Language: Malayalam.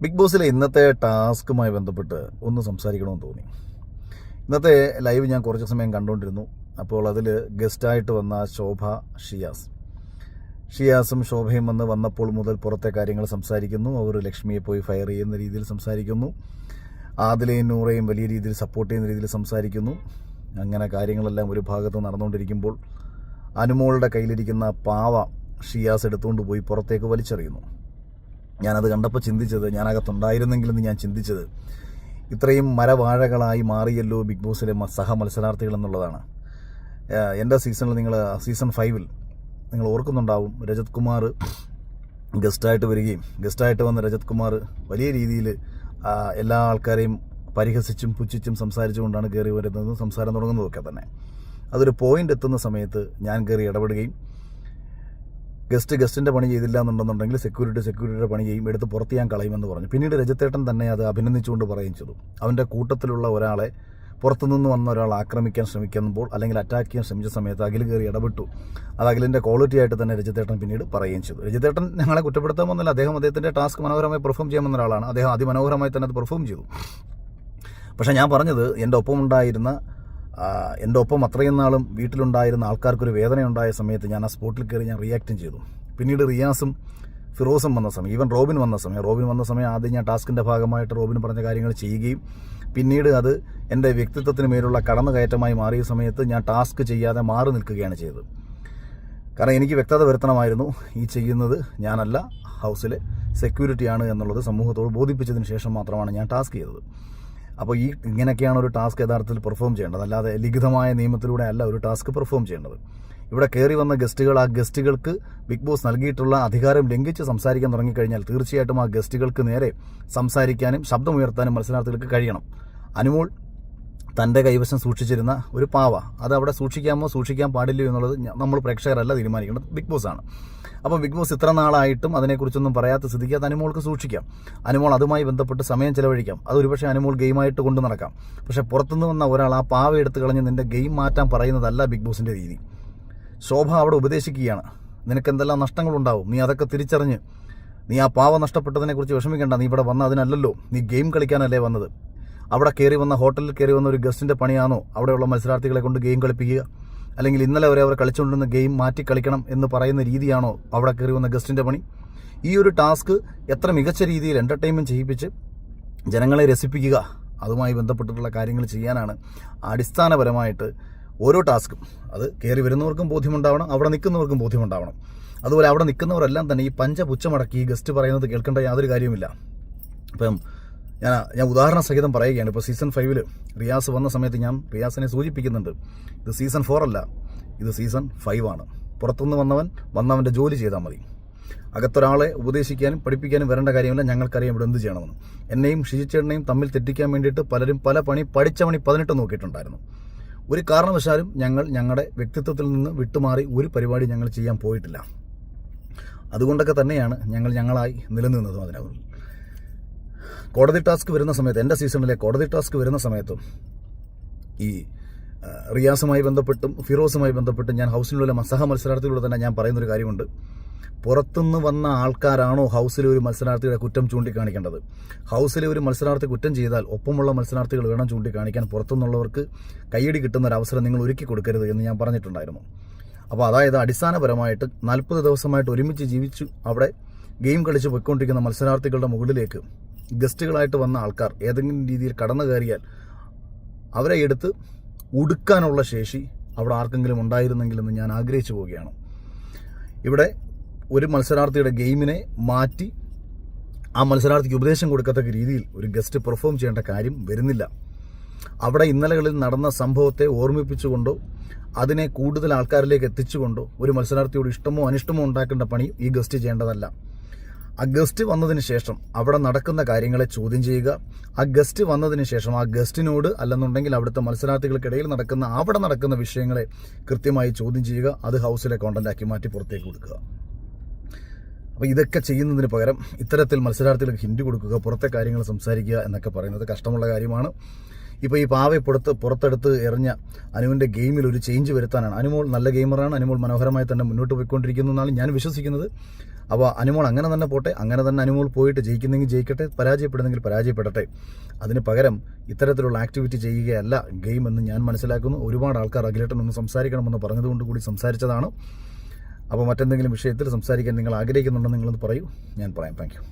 ബിഗ് ബോസിലെ ഇന്നത്തെ ടാസ്കുമായി ബന്ധപ്പെട്ട് ഒന്ന് സംസാരിക്കണമെന്ന് തോന്നി. ഇന്നത്തെ ലൈവ് ഞാൻ കുറച്ച് സമയം കണ്ടുകൊണ്ടിരുന്നു. അപ്പോൾ അതിൽ ഗസ്റ്റായിട്ട് വന്ന ഷിയാസും ശോഭയും വന്നപ്പോൾ മുതൽ പുറത്തെ കാര്യങ്ങൾ സംസാരിക്കുന്നു. അവർ ലക്ഷ്മിയെ പോയി ഫയർ ചെയ്യുന്ന രീതിയിൽ സംസാരിക്കുന്നു. ആദിലയും നൂറയും വലിയ രീതിയിൽ സപ്പോർട്ട് ചെയ്യുന്ന രീതിയിൽ സംസാരിക്കുന്നു. അങ്ങനെ കാര്യങ്ങളെല്ലാം ഒരു ഭാഗത്ത് നടന്നുകൊണ്ടിരിക്കുമ്പോൾ അനുമോളുടെ കയ്യിലിരിക്കുന്ന പാവ ഷിയാസ് എടുത്തുകൊണ്ട് പോയി പുറത്തേക്ക് വലിച്ചെറിയുന്നു. ഞാനത് കണ്ടപ്പോൾ ചിന്തിച്ചത്, ഞാനകത്തുണ്ടായിരുന്നെങ്കിലെന്ന് ഞാൻ ചിന്തിച്ചത്, ഇത്രയും മരവാഴകളായി മാറിയല്ലോ ബിഗ് ബോസിലെ മത്സരാർത്ഥികൾ എന്നുള്ളതാണ്. എൻ്റെ സീസണിൽ സീസൺ 5 നിങ്ങൾ ഓർക്കുന്നുണ്ടാവും, രജത് കുമാർ ഗസ്റ്റായിട്ട് വന്ന രജത് കുമാർ വലിയ രീതിയിൽ എല്ലാ ആൾക്കാരെയും പരിഹസിച്ചും പുച്ഛിച്ചും സംസാരിച്ചുകൊണ്ടാണ് കയറി വരുന്നതും സംസാരം തുടങ്ങുന്നതൊക്കെ തന്നെ. അതൊരു പോയിന്റ് എത്തുന്ന സമയത്ത് ഞാൻ കയറി ഇടപെടുകയും ഗസ്റ്റിൻ്റെ പണി ചെയ്തില്ല എന്നുണ്ടെന്നുണ്ടെങ്കിൽ സെക്യൂരിറ്റിയുടെ പണി ചെയ്യും, എടുത്ത് പുറത്ത് ഞാൻ കളയുമെന്ന് പറഞ്ഞു. പിന്നീട് രജത്തേട്ടൻ തന്നെ അത് അഭിനന്ദിച്ചുകൊണ്ട് പറയുകയും ചെയ്തു. അവൻ്റെ കൂട്ടത്തിലുള്ള ഒരാളെ, പുറത്തുനിന്ന് വന്ന ഒരാൾ ആക്രമിക്കാൻ ശ്രമിക്കുമ്പോൾ അല്ലെങ്കിൽ അറ്റാക്ക് ചെയ്യാൻ ശ്രമിച്ച സമയത്ത് അഖിൽ കയറി ഇടപെട്ടു. അത് അഖിലിൻ്റെ ക്വാളിറ്റി ആയിട്ട് തന്നെ രജത്തേട്ടൻ പിന്നീട് പറയുകയും ചെയ്തു. രജത്തേട്ടൻ ഞങ്ങളെ കുറ്റപ്പെടുത്താൻ വന്നില്ല, അദ്ദേഹത്തിൻ്റെ ടാസ്ക് മനോഹരമായി പെർഫോം ചെയ്യാമെന്ന ഒരാളാണ്. അദ്ദേഹം അതിമനോഹരമായി തന്നെ അത് പെർഫോം ചെയ്തു. പക്ഷേ ഞാൻ പറഞ്ഞത്, എൻ്റെ ഒപ്പം അത്രയും നാളും വീട്ടിലുണ്ടായിരുന്ന ആൾക്കാർക്കൊരു വേദനയുണ്ടായ സമയത്ത് ഞാൻ ആ സ്പോട്ടിൽ കയറി ഞാൻ റിയാക്റ്റും ചെയ്തു. പിന്നീട് റിയാസും ഫിറോസും വന്ന സമയം, ഈവൻ റോബിൻ വന്ന സമയം ആദ്യം ഞാൻ ടാസ്കിൻ്റെ ഭാഗമായിട്ട് റോബിൻ പറഞ്ഞ കാര്യങ്ങൾ ചെയ്യുകയും പിന്നീട് അത് എൻ്റെ വ്യക്തിത്വത്തിന് മേലുള്ള കടന്നുകയറ്റമായി മാറിയ സമയത്ത് ഞാൻ ടാസ്ക് ചെയ്യാതെ മാറി നിൽക്കുകയാണ് ചെയ്തത്. കാരണം എനിക്ക് വ്യക്തത വരുത്തണമായിരുന്നു, ഈ ചെയ്യുന്നത് ഞാനല്ല, ഹൗസിലെ സെക്യൂരിറ്റിയാണ് എന്നുള്ളത് സമൂഹത്തോട് ബോധിപ്പിച്ചതിന് ശേഷം മാത്രമാണ് ഞാൻ ടാസ്ക് ചെയ്തത്. അപ്പോൾ ഇങ്ങനെയൊക്കെയാണ് ഒരു ടാസ്ക് യഥാർത്ഥത്തിൽ പെർഫോം ചെയ്യേണ്ടത്, അല്ലാതെ ലിഖിതമായ നിയമത്തിലൂടെ അല്ല ഒരു ടാസ്ക് പെർഫോം ചെയ്യേണ്ടത്. ഇവിടെ കയറി വന്ന ആ ഗസ്റ്റുകൾക്ക് ബിഗ് ബോസ് നൽകിയിട്ടുള്ള അധികാരം ലംഘിച്ച് സംസാരിക്കാൻ തുടങ്ങിക്കഴിഞ്ഞാൽ തീർച്ചയായിട്ടും ആ ഗസ്റ്റുകൾക്ക് നേരെ സംസാരിക്കാനും ശബ്ദമുയർത്താനും മത്സരാർത്ഥികൾക്ക് കഴിയണം. അനുമോൾ തൻ്റെ കൈവശം സൂക്ഷിച്ചിരുന്ന ഒരു പാവ, അത് അവിടെ സൂക്ഷിക്കാൻ പാടില്ലയോ എന്നുള്ളത് നമ്മൾ പ്രേക്ഷകരല്ല തീരുമാനിക്കേണ്ടത്, ബിഗ് ബോസ് ആണ്. അപ്പോൾ ബിഗ് ബോസ് ഇത്ര നാളായിട്ടും അതിനെക്കുറിച്ചൊന്നും പറയാത്ത സ്ഥിതിക്ക് അത് അനുമോൾക്ക് സൂക്ഷിക്കാം. അനുമോൾ അതുമായി ബന്ധപ്പെട്ട് സമയം ചെലവഴിക്കാം. അതൊരുപക്ഷെ അനുമോൾ ഗെയിമായിട്ട് കൊണ്ടു നടക്കാം. പക്ഷേ പുറത്തുനിന്ന് വന്ന ഒരാൾ ആ പാവ എടുത്ത് കളഞ്ഞ് നിൻ്റെ ഗെയിം മാറ്റാൻ പറയുന്നതല്ല ബിഗ് ബോസിൻ്റെ രീതി. ശോഭ അവിടെ ഉപദേശിക്കുകയാണ്, നിനക്ക് എന്തെല്ലാം നഷ്ടങ്ങളുണ്ടാവും, നീ അതൊക്കെ തിരിച്ചറിഞ്ഞ് നീ ആ പാവ നഷ്ടപ്പെട്ടതിനെക്കുറിച്ച് വിഷമിക്കേണ്ട, നീ ഇവിടെ വന്ന അതിനല്ലല്ലോ, നീ ഗെയിം കളിക്കാനല്ലേ വന്നത്. അവിടെ ഹോട്ടലിൽ കയറി വന്ന ഒരു ഗസ്റ്റിൻ്റെ പണിയാണോ അവിടെയുള്ള മത്സരാർത്ഥികളെ കൊണ്ട് ഗെയിം കളിപ്പിക്കുക, അല്ലെങ്കിൽ ഇന്നലെ വരെ അവർ കളിച്ചുകൊണ്ടിരുന്ന ഗെയിം മാറ്റി കളിക്കണം എന്ന് പറയുന്ന രീതിയാണോ അവിടെ കയറി വന്ന ഗസ്റ്റിൻ്റെ പണി? ഈ ഒരു ടാസ്ക് എത്ര മികച്ച രീതിയിൽ എൻ്റർടൈൻമെൻറ്റ് ചെയ്യിപ്പിച്ച് ജനങ്ങളെ രസിപ്പിക്കുക, അതുമായി ബന്ധപ്പെട്ടിട്ടുള്ള കാര്യങ്ങൾ ചെയ്യാനാണ് അടിസ്ഥാനപരമായിട്ട് ഓരോ ടാസ്കും. അത് കയറി വരുന്നവർക്കും ബോധ്യമുണ്ടാവണം, അവിടെ നിൽക്കുന്നവർക്കും ബോധ്യമുണ്ടാവണം. അതുപോലെ അവിടെ നിൽക്കുന്നവരെല്ലാം തന്നെ ഈ പഞ്ചപുച്ഛമടക്കി ഗസ്റ്റ് പറയുന്നത് കേൾക്കേണ്ട യാതൊരു കാര്യമില്ല. ഇപ്പം ഞാൻ ഉദാഹരണ സഹിതം പറയുകയാണ്. ഇപ്പോൾ സീസൺ 5 റിയാസ് വന്ന സമയത്ത് ഞാൻ റിയാസിനെ സൂചിപ്പിക്കുന്നുണ്ട്, ഇത് സീസൺ 4 അല്ല, ഇത് സീസൺ 5 ആണ്. പുറത്തുനിന്ന് വന്നവൻ്റെ ജോലി ചെയ്താൽ മതി. അകത്തൊരാളെ ഉപദേശിക്കാനും പഠിപ്പിക്കാനും വരേണ്ട കാര്യമില്ല, ഞങ്ങൾക്കറിയാം ഇവിടെ എന്ത് ചെയ്യണമെന്ന്. എന്നെയും ഷിജിച്ചേട്ടനെയും തമ്മിൽ തെറ്റിക്കാൻ വേണ്ടിയിട്ട് പലരും പല പഠിച്ച പണി 18 നോക്കിയിട്ടുണ്ടായിരുന്നു. ഒരു കാരണവശാലും ഞങ്ങളുടെ വ്യക്തിത്വത്തിൽ നിന്ന് വിട്ടുമാറി ഒരു പരിപാടി ഞങ്ങൾ ചെയ്യാൻ പോയിട്ടില്ല. അതുകൊണ്ടൊക്കെ തന്നെയാണ് ഞങ്ങളായി നിലനിന്നതും. അതിനകത്ത് കോടതി ടാസ്ക് വരുന്ന സമയത്ത്, എൻ്റെ സീസണിലെ കോടതി ടാസ്ക് വരുന്ന സമയത്തും ഈ റിയാസുമായി ബന്ധപ്പെട്ടും ഫിറോസുമായി ബന്ധപ്പെട്ടും ഞാൻ ഹൗസിലുള്ള മത്സരാർത്ഥികളോട് തന്നെ ഞാൻ പറയുന്നൊരു കാര്യമുണ്ട്, പുറത്തുനിന്ന് വന്ന ആൾക്കാരാണോ ഹൗസിലെ ഒരു മത്സരാർത്ഥിയുടെ കുറ്റം ചൂണ്ടിക്കാണിക്കേണ്ടത്? ഹൗസിലെ ഒരു മത്സരാർത്ഥി കുറ്റം ചെയ്താൽ ഒപ്പമുള്ള മത്സരാർത്ഥികൾ വേണം ചൂണ്ടിക്കാണിക്കാൻ. പുറത്തുനിന്നുള്ളവർക്ക് കയ്യടി കിട്ടുന്ന ഒരു അവസരം നിങ്ങൾ ഒരുക്കി കൊടുക്കരുത് എന്ന് ഞാൻ പറഞ്ഞിട്ടുണ്ടായിരുന്നു. അപ്പോൾ അതായത് അടിസ്ഥാനപരമായിട്ട് 40 ദിവസമായിട്ട് ഒരുമിച്ച് ജീവിച്ചു അവിടെ ഗെയിം കളിച്ച് പോയിക്കൊണ്ടിരിക്കുന്ന മത്സരാർത്ഥികളുടെ മുകളിലേക്ക് ഗസ്റ്റുകളായിട്ട് വന്ന ആൾക്കാർ ഏതെങ്കിലും രീതിയിൽ കടന്നു കയറിയാൽ അവരെ എടുത്ത് ഉടുക്കാനുള്ള ശേഷി അവിടെ ആർക്കെങ്കിലും ഉണ്ടായിരുന്നെങ്കിലെന്ന് ഞാൻ ആഗ്രഹിച്ചു പോവുകയാണ്. ഇവിടെ ഒരു മത്സരാർത്ഥിയുടെ ഗെയിമിനെ മാറ്റി ആ മത്സരാർത്ഥിക്ക് ഉപദേശം കൊടുക്കത്തക്ക രീതിയിൽ ഒരു ഗസ്റ്റ് പെർഫോം ചെയ്യേണ്ട കാര്യം വരുന്നില്ല. അവിടെ ഇന്നലകളിൽ നടന്ന സംഭവത്തെ ഓർമ്മിപ്പിച്ചുകൊണ്ടോ അതിനെ കൂടുതൽ ആൾക്കാരിലേക്ക് എത്തിച്ചുകൊണ്ടോ ഒരു മത്സരാർത്ഥിയോട് ഇഷ്ടമോ അനിഷ്ടമോ ഉണ്ടാക്കേണ്ട പണി ഈ ഗസ്റ്റ് ചെയ്യേണ്ടതല്ല. ആ ഗസ്റ്റ് വന്നതിന് ശേഷം അവിടെ നടക്കുന്ന കാര്യങ്ങളെ ചോദ്യം ചെയ്യുക. ആ ഗസ്റ്റ് വന്നതിന് ശേഷം ആ ഗസ്റ്റിനോട് അല്ലെന്നുണ്ടെങ്കിൽ അവിടുത്തെ മത്സരാർത്ഥികൾക്കിടയിൽ അവിടെ നടക്കുന്ന വിഷയങ്ങളെ കൃത്യമായി ചോദ്യം ചെയ്യുക. അത് ഹൗസിലെ കോണ്ടന്റാക്കി മാറ്റി പുറത്തേക്ക് കൊടുക്കുക. അപ്പോൾ ഇതൊക്കെ ചെയ്യുന്നതിന് പകരം ഇത്തരത്തിൽ മത്സരാർത്ഥികൾക്ക് ഹിന്റ് കൊടുക്കുക, പുറത്തെ കാര്യങ്ങൾ സംസാരിക്കുക എന്നൊക്കെ പറയുന്നത് കഷ്ടമുള്ള കാര്യമാണ്. ഇപ്പോൾ ഈ പാവയെ പുറത്തെടുത്ത് എറിഞ്ഞ അനുവിൻ്റെ ഗെയിമിൽ ഒരു ചേഞ്ച് വരുത്താനാണ്. അനുമോൾ നല്ല ഗെയിമറാണ്, അനുമോൾ മനോഹരമായി തന്നെ മുന്നോട്ട് പോയിക്കൊണ്ടിരിക്കുന്നു എന്നാണ് ഞാൻ വിശ്വസിക്കുന്നത്. അപ്പോൾ അനുമോൾ അങ്ങനെ തന്നെ പോട്ടെ, അങ്ങനെ തന്നെ അനുമോൾ പോയിട്ട് ജയിക്കുന്നെങ്കിൽ ജയിക്കട്ടെ, പരാജയപ്പെടുന്നെങ്കിൽ പരാജയപ്പെടട്ടെ. അതിന് പകരം ഇത്തരത്തിലുള്ള ആക്ടിവിറ്റി ചെയ്യുകയല്ല ഗെയിം എന്ന് ഞാൻ മനസ്സിലാക്കുന്നു. ഒരുപാട് ആൾക്കാർ അഖിലേട്ടൻ ഒന്ന് സംസാരിക്കണമെന്ന് പറഞ്ഞതുകൊണ്ട് കൂടി സംസാരിച്ചതാണ്. അപ്പോൾ മറ്റെന്തെങ്കിലും വിഷയത്തിൽ സംസാരിക്കാൻ നിങ്ങൾ ആഗ്രഹിക്കുന്നുണ്ടെന്ന് നിങ്ങളത് പറയൂ, ഞാൻ പറയാം. Thank you.